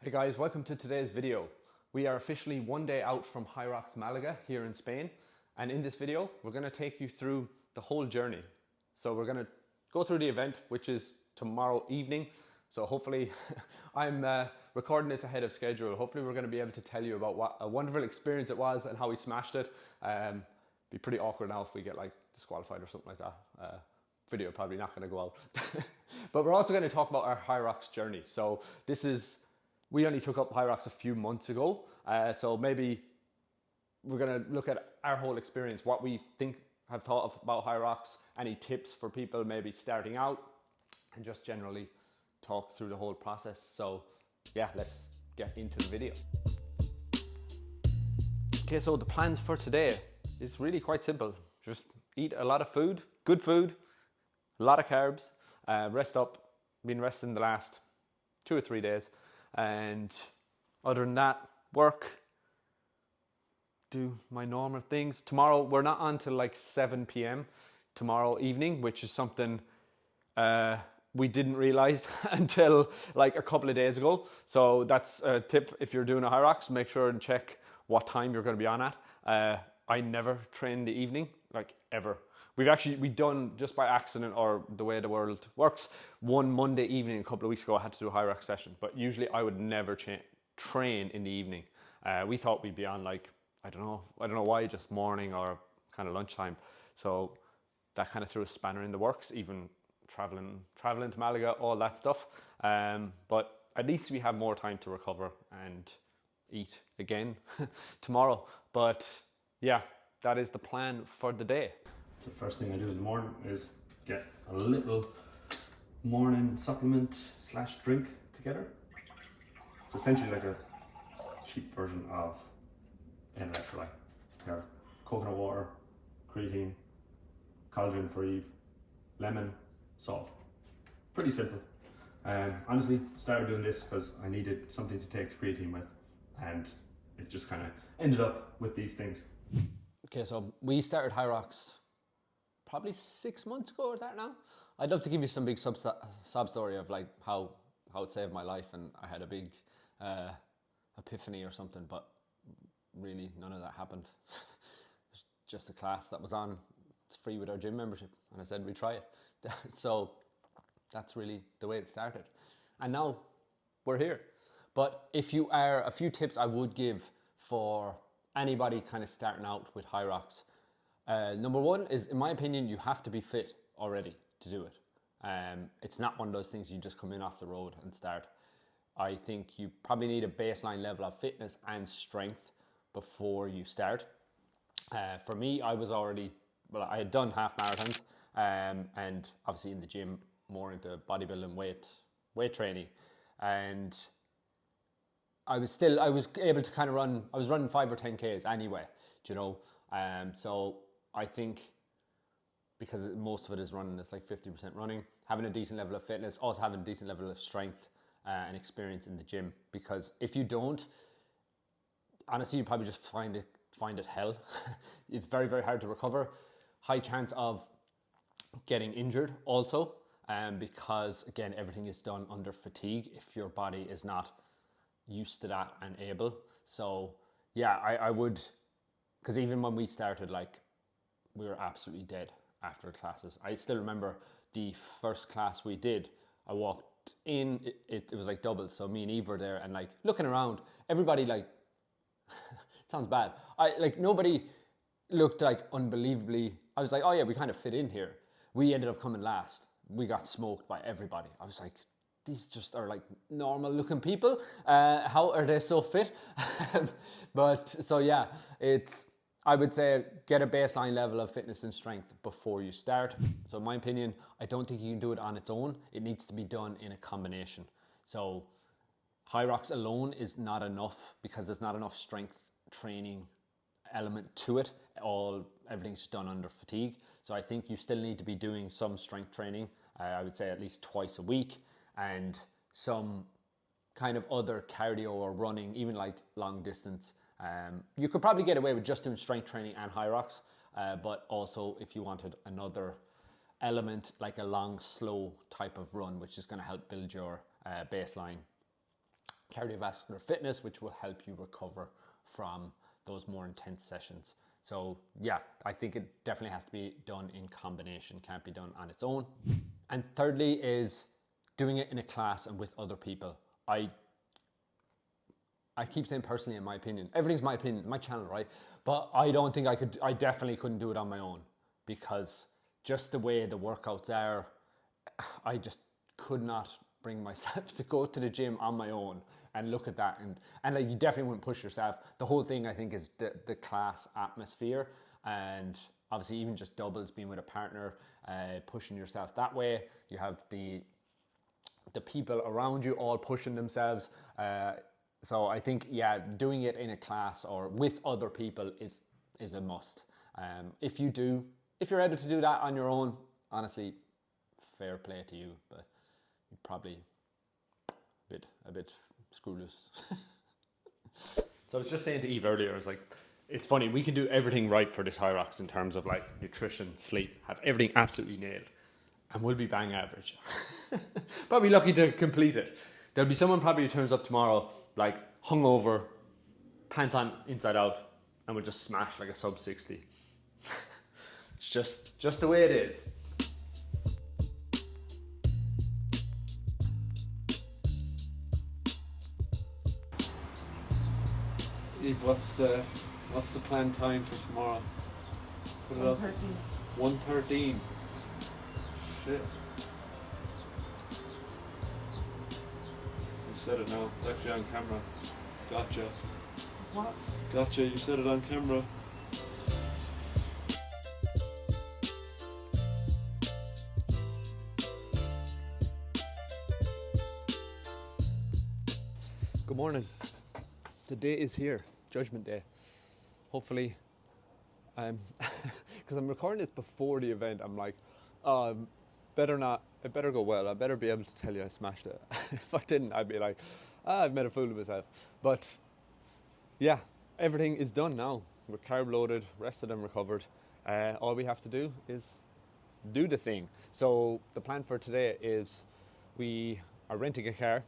Hey guys, welcome to today's video. We are officially one day out from HYROX Malaga here in Spain, and in this video we're going to take you through the whole journey. So we're going to go through the event, which is tomorrow evening. So hopefully I'm recording this ahead of schedule. Hopefully we're going to be able to tell you about what a wonderful experience it was and how we smashed it. Be pretty awkward now if we get like disqualified or something like that. Video probably not going to go out. But we're also going to talk about our HYROX journey. So we only took up HYROX a few months ago, so maybe we're going to look at our whole experience, what we have thought about HYROX, any tips for people maybe starting out, and just generally talk through the whole process. So yeah, let's get into the video. Okay, so the plans for today is really quite simple. Just eat a lot of food, good food, a lot of carbs, rest up. Been resting the last 2 or 3 days. And other than that, work, do my normal things. Tomorrow, we're not on till like 7 p.m. tomorrow evening, which is something we didn't realize until like a couple of days ago. So that's a tip if you're doing a HYROX, make sure and check what time you're going to be on at. I never train the evening, like ever. We've done, just by accident or the way the world works, one Monday evening a couple of weeks ago I had to do a HYROX session, but usually I would never train in the evening. We thought we'd be on like, I don't know why, just morning or kind of lunchtime. So that kind of threw a spanner in the works, even traveling to Malaga, all that stuff. But at least we have more time to recover and eat again tomorrow. But yeah, that is the plan for the day. The first thing I do in the morning is get a little morning supplement / drink together. It's essentially like a cheap version of an electrolyte. You have coconut water, creatine, collagen for Eve, lemon, salt. Pretty simple. Honestly, started doing this because I needed something to take the creatine with, and it just kind of ended up with these things. Okay, so we started HYROX probably 6 months ago or that now. I'd love to give you some big sub story of like how it saved my life, and I had a big epiphany or something, but really none of that happened. It was just a class that was on. It's free with our gym membership, and I said we'd try it. So that's really the way it started, and now we're here. But a few tips I would give for anybody kind of starting out with HYROX. Number one is, in my opinion, you have to be fit already to do it. It's not one of those things you just come in off the road and start. I think you probably need a baseline level of fitness and strength before you start. For me, I had done half marathons, and obviously in the gym, more into bodybuilding, weight training, and I was able to kind of run. I was running 5 or 10 Ks anyway, so I think because most of it is running, it's like 50% running, having a decent level of fitness, also having a decent level of strength and experience in the gym. Because if you don't, honestly, you probably just find it hell. It's very, very hard to recover. High chance of getting injured also, because again, everything is done under fatigue if your body is not used to that and able. So yeah, I would, because even when we started, like, we were absolutely dead after classes. I still remember the first class we did. I walked in, it was like doubles, so me and Eve were there, and like looking around, everybody like it sounds bad, nobody looked like unbelievably. I was like, oh yeah, we kind of fit in here. We ended up coming last. We got smoked by everybody. I was like, these just are like normal looking people. How are they so fit? But so yeah, I would say get a baseline level of fitness and strength before you start. So in my opinion, I don't think you can do it on its own. It needs to be done in a combination. So HYROX alone is not enough because there's not enough strength training element to it. Everything's done under fatigue. So I think you still need to be doing some strength training. I would say at least twice a week, and some kind of other cardio or running, even like long distance. You could probably get away with just doing strength training and HYROX, but also if you wanted another element, like a long, slow type of run, which is going to help build your baseline cardiovascular fitness, which will help you recover from those more intense sessions. So yeah, I think it definitely has to be done in combination, can't be done on its own. And thirdly is doing it in a class and with other people. I keep saying personally, in my opinion, everything's my opinion, my channel, right? But I don't think I definitely couldn't do it on my own, because just the way the workouts are, I just could not bring myself to go to the gym on my own and look at that. And like, you definitely wouldn't push yourself. The whole thing, I think, is the class atmosphere, and obviously even just doubles, being with a partner, pushing yourself that way. You have the people around you all pushing themselves. So I think, yeah, doing it in a class or with other people is a must. If you're able to do that on your own, honestly, fair play to you, but you're probably a bit screwless. So I was just saying to Eve earlier, I was like, it's funny, we can do everything right for this HYROX in terms of like nutrition, sleep, have everything absolutely nailed, and we'll be bang average. Probably lucky to complete it. There'll be someone probably who turns up tomorrow like hungover, pants on inside out, and we'll just smash like a sub 60. It's just the way it is. Eve, what's the planned time for tomorrow? Put it up. 1:13. Shit. You said it now. It's actually on camera. Gotcha. What? Gotcha. You said it on camera. Good morning. The day is here, Judgment Day. Hopefully, because I'm recording this before the event, I'm like, oh, it better go well. I better be able to tell you I smashed it. If I didn't, I'd be like, I've made a fool of myself. But yeah, everything is done now. We're carb loaded, rested and recovered. All we have to do is do the thing. So the plan for today is we are renting a car.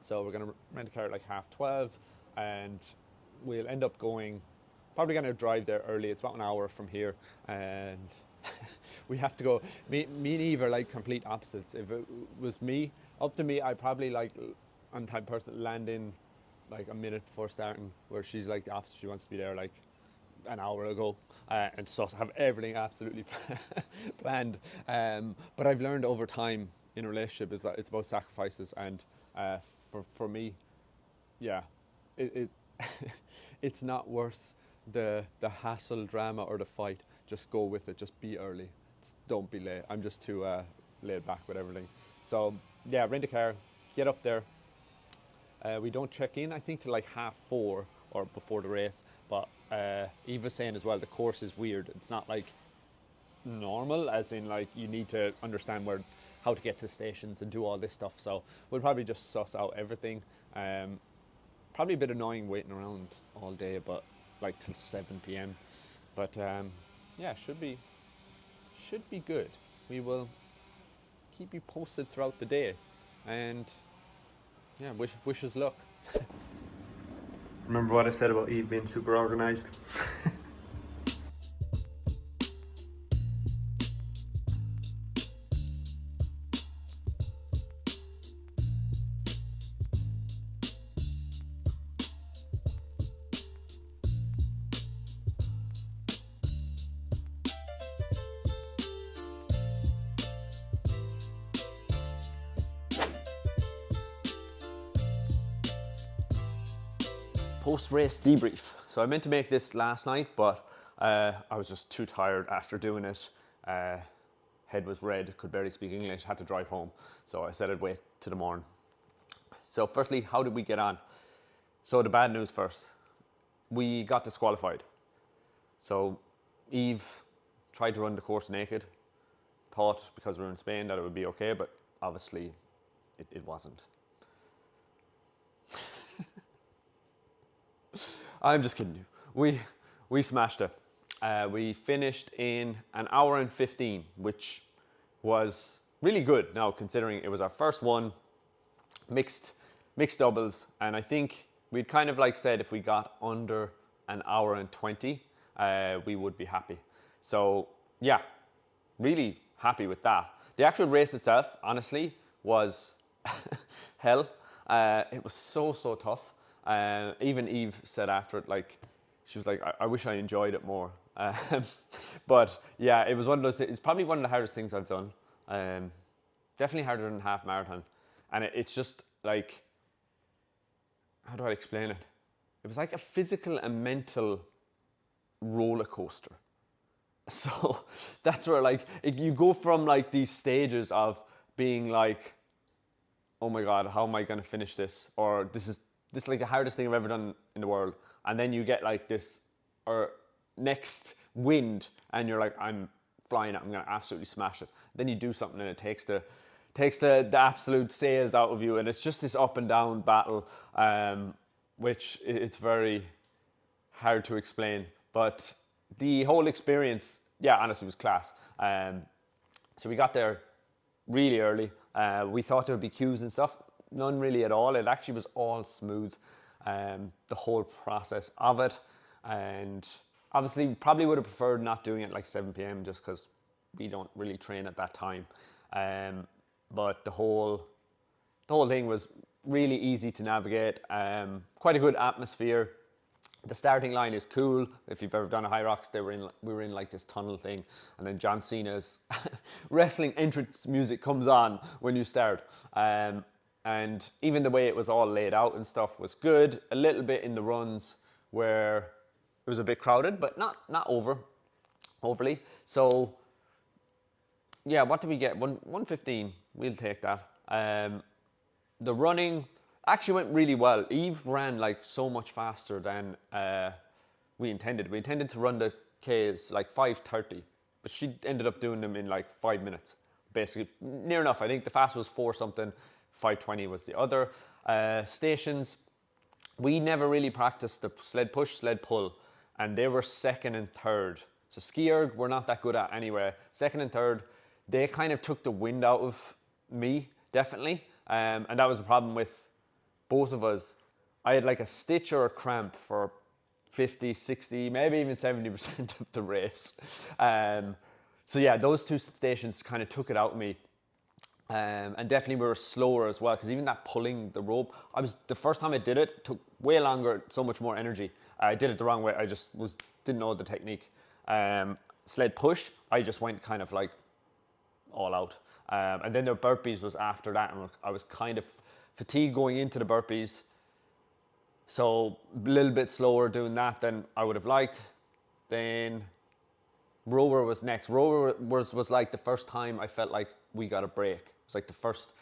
So we're going to rent a car at like 12:30, and we'll end up probably going to drive there early. It's about an hour from here, and we have to go. Me and Eve are like complete opposites. If it was up to me, I'd probably I'm the type of person that land in like a minute before starting, where she's like the opposite. She wants to be there like an hour ago, and so have everything absolutely planned. But I've learned over time in a relationship is that it's about sacrifices, and for me, yeah, it it's not worth the hassle, drama, or the fight. Just go with it. Just be early. Don't be late. I'm just too laid back with everything. So yeah, rent a car, get up there. We don't check in, I think, till like 4:30 or before the race. But Eve was saying as well, the course is weird. It's not like normal, as in like you need to understand how to get to stations and do all this stuff. So we'll probably just suss out everything. Probably a bit annoying waiting around all day, but like till 7 p.m. But yeah, should be good. We will keep you posted throughout the day, and yeah, wish us luck. Remember what I said about Eve being super organized? Post-race debrief. So I meant to make this last night, but I was just too tired after doing it. Head was red, could barely speak English, had to drive home. So I said I'd wait till the morning. So firstly, how did we get on? So the bad news first. We got disqualified. So Eve tried to run the course naked, thought because we were in Spain that it would be okay, but obviously it wasn't. I'm just kidding you. We smashed it. We finished in an hour and 15, which was really good now, considering it was our first one, mixed mixed doubles, and I think we'd kind of like said if we got under an hour and 20, we would be happy. So yeah, really happy with that. The actual race itself, honestly, was hell. It was so tough. Even Eve said after it, like, she was like, I wish I enjoyed it more. But yeah, it was one of those. It's probably one of the hardest things I've done. Definitely harder than half marathon, and it's just like, how do I explain it? It was like a physical and mental roller coaster. So that's where like you go from like these stages of being like, oh my god, how am I going to finish this? Or this is like the hardest thing I've ever done in the world. And then you get like this or next wind, and you're like, I'm flying it. I'm going to absolutely smash it. Then you do something, and it takes the absolute sails out of you, and it's just this up and down battle, which it's very hard to explain. But the whole experience, yeah, honestly, was class. So we got there really early. We thought there would be queues and stuff. None really at all. It actually was all smooth, the whole process of it. And obviously, probably would have preferred not doing it like 7 p.m. just because we don't really train at that time. But the whole thing was really easy to navigate. Quite a good atmosphere. The starting line is cool. If you've ever done a HYROX, we were in like this tunnel thing, and then John Cena's wrestling entrance music comes on when you start. And even the way it was all laid out and stuff was good. A little bit in the runs where it was a bit crowded, but not overly. So yeah, what did we get? 115. We'll take that. The running actually went really well. Eve ran like so much faster than we intended. We intended to run the Ks like 5:30, but she ended up doing them in like 5 minutes, basically near enough. I think the fast was 4 something, 5:20 was the other. Stations, we never really practiced the sled push, sled pull, and they were second and third. So ski erg we're not that good at anyway. Second and third, they kind of took the wind out of me, definitely. And that was the problem with both of us. I had like a stitch or a cramp for 50, 60, maybe even 70% of the race. So yeah, those two stations kind of took it out of me. And definitely we were slower as well, because even that pulling the rope, the first time I did it, took way longer, so much more energy. I did it the wrong way. I just didn't know the technique. Sled push, I just went kind of like all out. And then the burpees was after that, and I was kind of fatigued going into the burpees. So a little bit slower doing that than I would have liked. Then rower was next. Rower was like the first time I felt like we got a break. It was like the first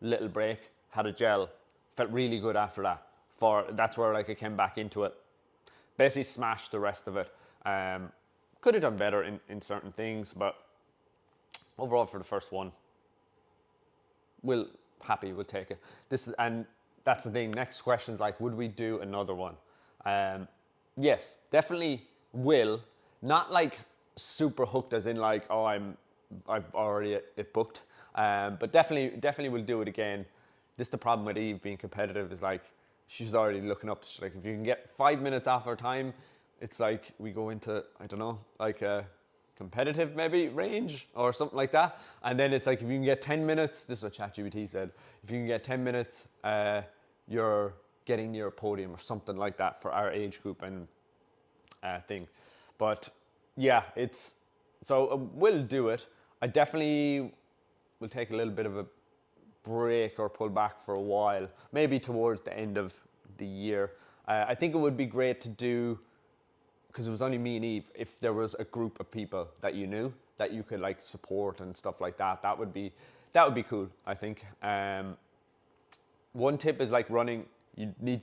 little break, had a gel. Felt really good after that. That's where like I came back into it. Basically smashed the rest of it. Could have done better in certain things, but overall for the first one, we'll take it. And that's the thing. Next question is like, would we do another one? Yes, definitely will. Not like super hooked as in like, oh, I've already it booked. But definitely will do it again. This is the problem with Eve being competitive, is like she's already looking up. She's like, if you can get 5 minutes off her time, it's like we go into, I don't know, like a competitive maybe range or something like that. And then it's like, if you can get 10 minutes, this is what ChatGPT said, if you can get 10 minutes, you're getting near a podium or something like that for our age group and thing. But yeah, we'll do it. I definitely will take a little bit of a break or pull back for a while, maybe towards the end of the year. I think it would be great to do, because it was only me and Eve, if there was a group of people that you knew that you could like support and stuff like that. That would be cool, I think. One tip is like running, you need,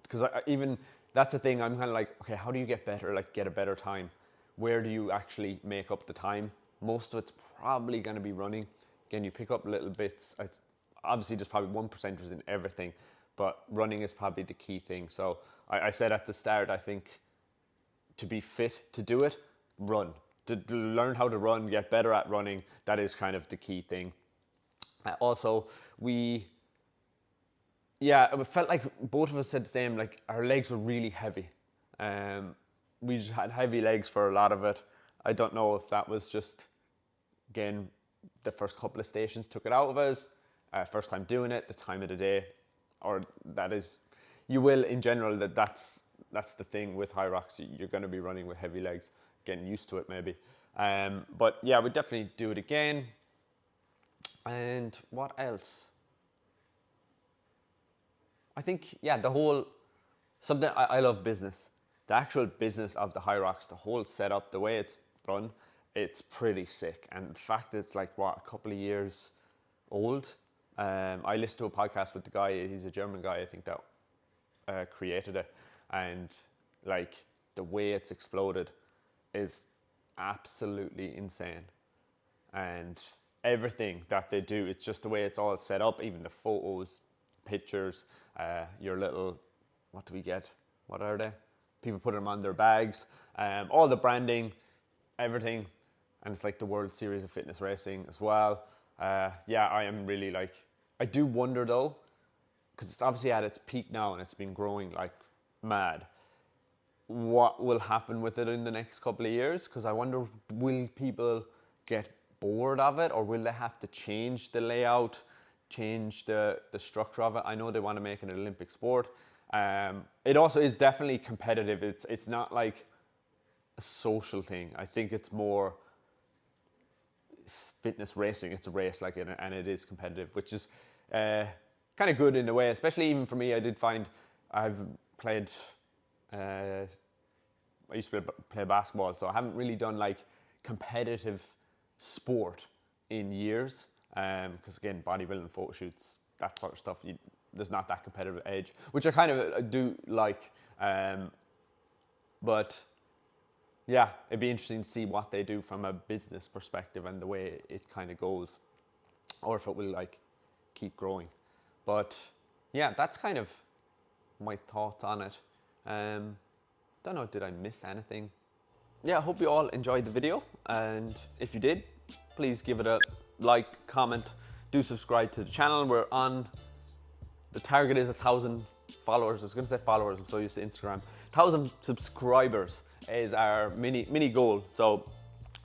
because even that's the thing, I'm kind of like, okay, how do you get better, like get a better time? Where do you actually make up the time? Most of it's probably going to be running. Again, you pick up little bits. Obviously, there's probably 1%ers in everything, but running is probably the key thing. So I said at the start, I think to be fit to do it, run. To learn how to run, get better at running, that is kind of the key thing. Also, we yeah, it felt like both of us said the same. Like our legs were really heavy. We just had heavy legs for a lot of it. I don't know if that was just, again, the first couple of stations took it out of us. First time doing it, the time of the day, or that is, you will in general. That's the thing with HYROX. You're going to be running with heavy legs, getting used to it maybe. But yeah, we definitely do it again. And what else? I think, yeah, the whole, something I love business. The actual business of the HYROX, the whole setup, the way it's run, it's pretty sick. And the fact that it's like, what, a couple of years old. I listened to a podcast with the guy, he's a German guy, I think, that created it. And like the way it's exploded is absolutely insane. And everything that they do, it's just the way it's all set up, even the photos, pictures, your little, what do we get? What are they? People put them on their bags, all the branding, everything. And it's like the World Series of Fitness Racing as well. Yeah, I am really like, I do wonder though, because it's obviously at its peak now and it's been growing like mad. What will happen with it in the next couple of years? Because I wonder, will people get bored of it, or will they have to change the layout, change the structure of it? I know they want to make it an Olympic sport. It also is definitely competitive. It's not like a social thing. I think it's more fitness racing. It's a race, like, and it is competitive, which is kind of good in a way. Especially even for me, I did find I've played. I used to play basketball, so I haven't really done like competitive sport in years. Because again, bodybuilding, photo shoots, that sort of stuff, there's not that competitive edge, which I kind of do like. But yeah, it'd be interesting to see what they do from a business perspective and the way it kind of goes, or if it will like keep growing. But yeah, that's kind of my thoughts on it. Don't know, did I miss anything? Yeah, I hope you all enjoyed the video, and if you did, please give it a like, comment, do subscribe to the channel. We're on, the target is 1,000 followers. I was gonna say followers, I'm so used to Instagram. 1,000 subscribers is our mini goal. So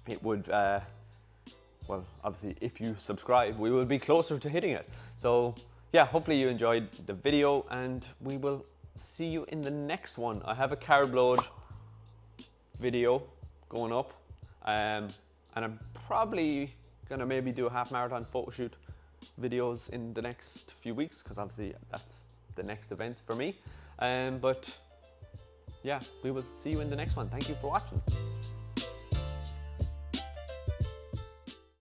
it would, well, obviously if you subscribe, we will be closer to hitting it. So yeah, hopefully you enjoyed the video, and we will see you in the next one. I have a carb load video going up, and I'm probably gonna maybe do a half marathon photo shoot videos in the next few weeks, because obviously that's the next event for me. But yeah, we will see you in the next one. Thank you for watching.